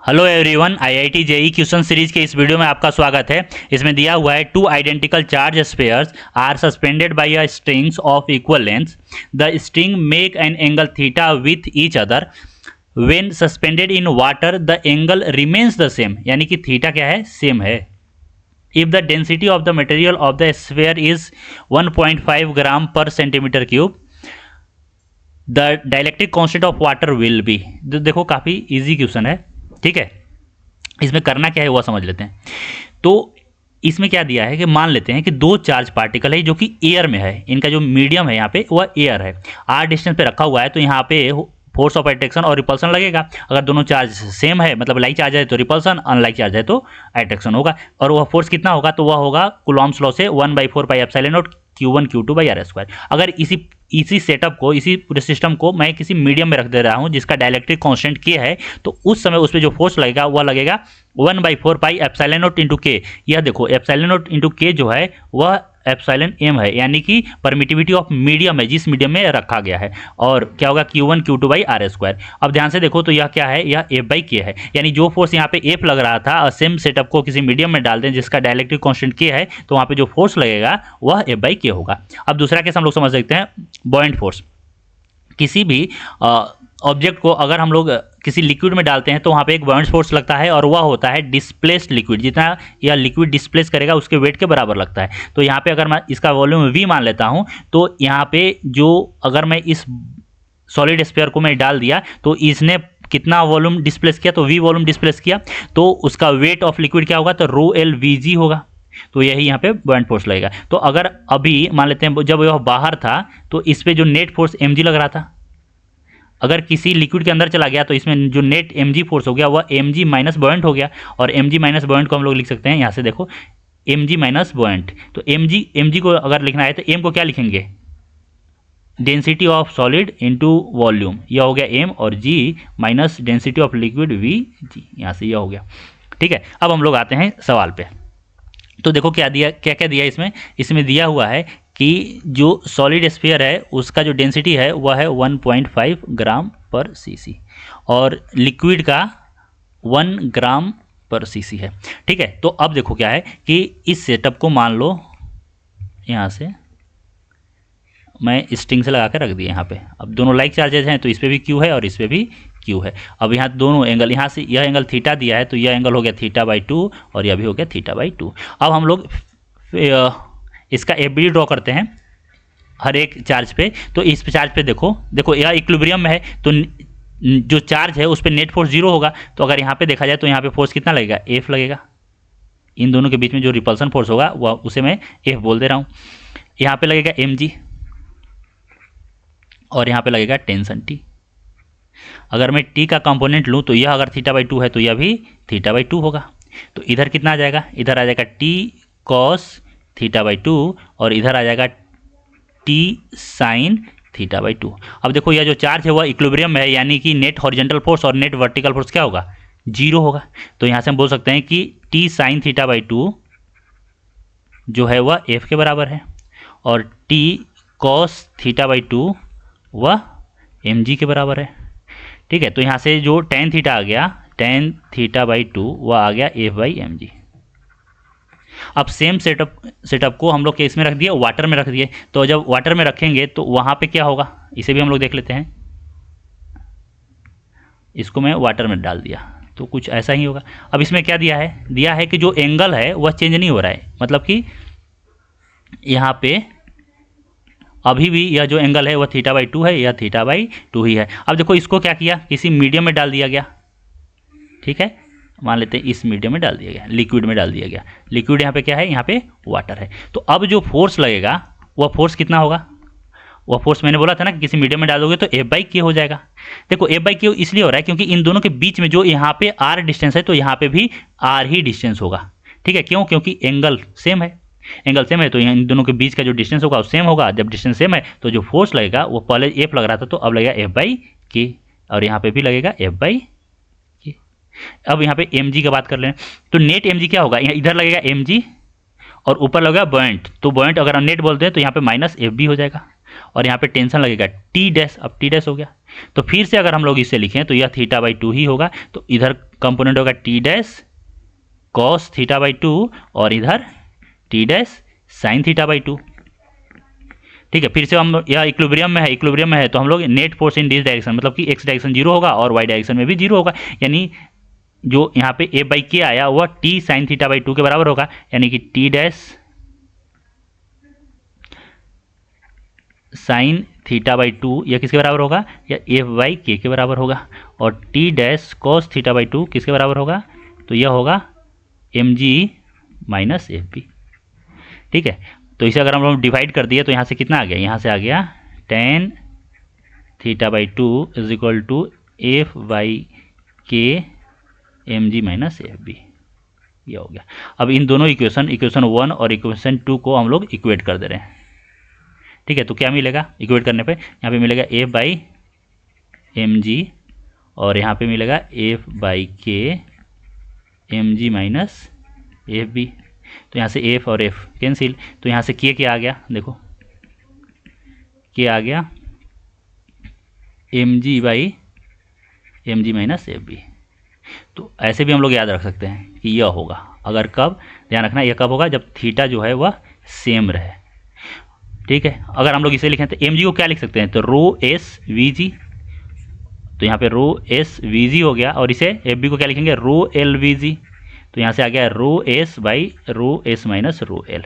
Hello everyone, IIT JEE question series के इस video में आपका स्वागत है। इसमें दिया हुआ है two identical charge spheres are suspended by a strings of equal length. The string make an angle theta with each other. When suspended in water the angle remains the same, यानी कि थीटा क्या है, same है। If the density of the material of the sphere is 1.5 gram per centimetre cube, the dielectric constant of water will be. देखो काफ़ी easy question है, ठीक है। इसमें करना क्या है वह समझ लेते हैं। तो इसमें क्या दिया है कि मान लेते हैं कि दो चार्ज पार्टिकल है जो कि एयर में है, इनका जो मीडियम है यहाँ पे वह एयर है, आर डिस्टेंस पे रखा हुआ है। तो यहाँ पे फोर्स ऑफ अट्रैक्शन और रिपल्सन लगेगा। अगर दोनों चार्ज सेम है, मतलब लाइक चार्ज है तो रिपल्सन, अनलाइक चार्ज है तो अट्रैक्शन होगा। और वह फोर्स कितना होगा, तो वह होगा कूलॉम्स लॉ से 1/4 pi epsilon naught Q1 Q2 by R square. अगर इसी सेटअप को, इसी पूरे सिस्टम को मैं किसी मीडियम में रख दे रहा हूँ जिसका डाइलेक्ट्रिक कांस्टेंट K है, तो उस समय उस पर जो फोर्स लगेगा वह लगेगा 1/4 pi epsilon not into K। यह देखो एप्सिलॉन नॉट इंटू K जो है वह एप्सिलॉन m है, यानी कि परमिटिविटी ऑफ मीडियम है जिस मीडियम में रखा गया है। और क्या होगा Q1 Q2 by R square. अब ध्यान से देखो तो यह क्या है, यह F/K है, यानी जो फोर्स यहाँ पे F लग रहा था, सेम सेटअप को किसी मीडियम में डाल दें जिसका डाइलेक्ट्रिक कांस्टेंट K है, तो वहाँ पे जो फोर्स लगेगा वह F/K होगा। अब दूसरा केस हम लोग समझ सकते हैं, बॉयंट फोर्स। किसी भी ऑब्जेक्ट को अगर हम लोग किसी लिक्विड में डालते हैं तो वहाँ पे एक बॉयंट फोर्स लगता है, और वह होता है डिस्प्लेस्ड लिक्विड। जितना यह लिक्विड डिस्प्लेस करेगा उसके वेट के बराबर लगता है। तो यहाँ पे अगर मैं इसका वॉल्यूम V मान लेता हूँ, तो यहाँ पे जो अगर मैं इस सॉलिड स्फीयर को मैं डाल दिया तो इसने कितना वॉल्यूम डिस्प्लेस किया, तो V वॉल्यूम डिस्प्लेस किया, तो उसका वेट ऑफ लिक्विड क्या होगा, तो ρLVg होगा। तो यही यहाँ पे बॉयंट फोर्स लगेगा। तो अगर अभी मान लेते हैं जब यह बाहर था तो इस पे जो नेट फोर्स mg लग रहा था, अगर किसी लिक्विड के अंदर चला गया तो इसमें जो नेट mg फोर्स हो गया वह mg माइनस बॉयंट हो गया। और mg माइनस बॉयंट को हम लोग लिख सकते हैं, यहाँ से देखो mg माइनस बॉयंट। तो mg को अगर लिखना है तो m को क्या लिखेंगे, density of solid into volume, यह हो गया m, और g minus density of liquid Vg, यहाँ से यह हो गया, ठीक है। अब हम लोग आते हैं सवाल पे। तो देखो क्या दिया, क्या क्या दिया इसमें दिया हुआ है कि जो सॉलिड स्फीयर है उसका जो डेंसिटी है वह है 1.5 ग्राम पर सीसी, और लिक्विड का 1 ग्राम पर सीसी है, ठीक है। तो अब देखो क्या है कि इस सेटअप को मान लो यहाँ से मैं स्ट्रिंग से लगा कर रख दिया यहाँ पे। अब दोनों लाइक चार्जेज हैं तो इस पर भी Q है और इस पर भी Q है। अब यहाँ दोनों एंगल, यहाँ से यह एंगल थीटा दिया है तो यह एंगल हो गया θ/2 और यह भी हो गया θ/2। अब हम लोग इसका FBD ड्रॉ करते हैं हर एक चार्ज पे। तो इस चार्ज पे देखो यह इक्विलिब्रियम में है, तो जो चार्ज है उस पर नेट फोर्स 0 होगा। तो अगर यहाँ पे देखा जाए तो यहाँ पे फोर्स कितना लगेगा, F लगेगा। इन दोनों के बीच में जो रिपल्सन फोर्स होगा वह उसे मैं F बोल दे रहा हूँ। यहाँ पे लगेगा mg और यहाँ पे लगेगा टेंशन T। अगर मैं T का कंपोनेंट लूँ तो यह अगर θ/2 है तो यह भी θ/2 होगा। तो इधर कितना आ जाएगा, इधर आ जाएगा T cos θ/2 और इधर आ जाएगा T sin θ/2। अब देखो यह जो चार्ज है वह इक्विलिब्रियम में है, यानी कि नेट हॉरिजॉन्टल फोर्स और नेट वर्टिकल फोर्स क्या होगा, 0 होगा। तो यहाँ से हम बोल सकते हैं कि T sin θ/2 जो है वह F के बराबर है, और T cos θ/2 वह mg के बराबर है, ठीक है। तो यहाँ से जो tan थीटा आ गया, tan θ/2 वह आ गया F/mg। अब सेम सेटअप को हम लोग केस में रख दिए, वाटर में रख दिए। तो जब वाटर में रखेंगे तो वहाँ पे क्या होगा, इसे भी हम लोग देख लेते हैं। इसको मैं वाटर में डाल दिया तो कुछ ऐसा ही होगा। अब इसमें क्या दिया है कि जो एंगल है वह चेंज नहीं हो रहा है, मतलब कि यहाँ पे अभी भी यह जो एंगल है वह θ/2 है, यह θ/2 ही है। अब देखो इसको क्या किया, किसी मीडियम में डाल दिया गया, ठीक है। मान लेते हैं इस मीडियम में डाल दिया गया, लिक्विड में डाल दिया गया। लिक्विड यहाँ पे क्या है, यहाँ पे वाटर है। तो अब जो फोर्स लगेगा वह फोर्स कितना होगा, वह फोर्स मैंने बोला था ना कि किसी मीडियम में डालोगे तो F/K हो जाएगा। देखो F/K इसलिए हो रहा है क्योंकि इन दोनों के बीच में जो यहाँ पे R डिस्टेंस है तो यहाँ पे भी R ही डिस्टेंस होगा, ठीक है। क्यों, क्योंकि एंगल सेम है, तो यहाँ इन दोनों के बीच का जो डिस्टेंस होगा वो सेम होगा। जब डिस्टेंस सेम है तो जो फोर्स लगेगा वो पहले F लग रहा था तो अब लगेगा F/K, और यहाँ पे भी लगेगा F/K। अब यहाँ पे mg की बात कर लें तो नेट mg क्या होगा, यहाँ इधर लगेगा mg और ऊपर लगेगा बॉइंट, तो बॉइंट अगर हम नेट बोलते हैं तो यहाँ पे माइनस एफ बी हो जाएगा और यहाँ पे टेंशन लगेगा टी डैश, अब टी डैश हो गया। तो फिर से अगर हम लोग इसे लिखें तो यह थीटा बाई 2 ही होगा, तो इधर कंपोनेंट होगा T dash cos theta by 2 और इधर T dash sine theta by 2। ठीक है, फिर से हम यह इक्विलिब्रियम में है तो हम लोग net force in this direction, मतलब कि एक्स डायरेक्शन 0 होगा और वाई डायरेक्शन में भी 0 होगा, यानी जो यहाँ पे ए बाई के आया वह टी साइन थीटा बाई 2 के बराबर होगा, यानी कि T dash sine theta by 2 यह किसके बराबर होगा, या एफ बाई के बराबर होगा, और T dash cos theta by 2 किसके बराबर होगा, तो यह होगा M G minus F B. ठीक है, तो इसे अगर हम लोग डिवाइड कर दिए तो यहाँ से कितना आ गया, यहाँ से आ गया tan theta by 2 is equal to F by के M G minus F B, ये हो गया। अब इन दोनों इक्वेशन 1 और इक्वेशन 2 को हम लोग इक्वेट कर दे रहे हैं। ठीक है, तो क्या मिलेगा इक्वेट करने पे, यहाँ पे मिलेगा एफ बाई एम जी और यहाँ पे मिलेगा एफ बाई के M G minus F B. तो यहाँ से एफ और एफ कैंसिल, तो यहाँ से के आ गया, देखो के आ गया M G by M G minus F B. तो ऐसे भी हम लोग याद रख सकते हैं कि यह होगा, अगर कब ध्यान रखना यह कब होगा, जब थीटा जो है वह सेम रहे। ठीक है, अगर हम लोग इसे लिखें तो एम जी को क्या लिख सकते हैं, तो रो एस वी जी, तो यहाँ पे रो एस वी जी हो गया, और इसे एफ बी को क्या लिखेंगे, रो एल वी जी, तो यहाँ से आ गया rho S by rho S minus rho L.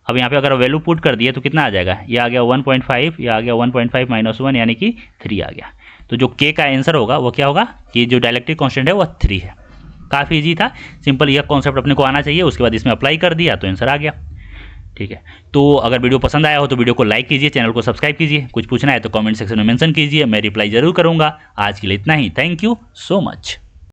अब यहाँ पे अगर वैल्यू पुट कर दिए तो कितना आ जाएगा, ये आ गया 1.5, ये आ गया 1.5 माइनस 1 यानी कि 3 आ गया। तो जो के का आंसर होगा वो क्या होगा, कि जो डायलेक्ट्रिक कांस्टेंट है वह 3 है। काफ़ी इजी था, सिंपल यह कॉन्सेप्ट अपने को आना चाहिए, उसके बाद इसमें अप्लाई कर दिया तो आंसर आ गया। ठीक है, तो अगर वीडियो पसंद आया हो तो वीडियो को लाइक कीजिए, चैनल को सब्सक्राइब कीजिए, कुछ पूछना है तो कमेंट सेक्शन में मेंशन कीजिए, मैं रिप्लाई जरूर करूंगा। आज के लिए इतना ही, थैंक यू सो मच।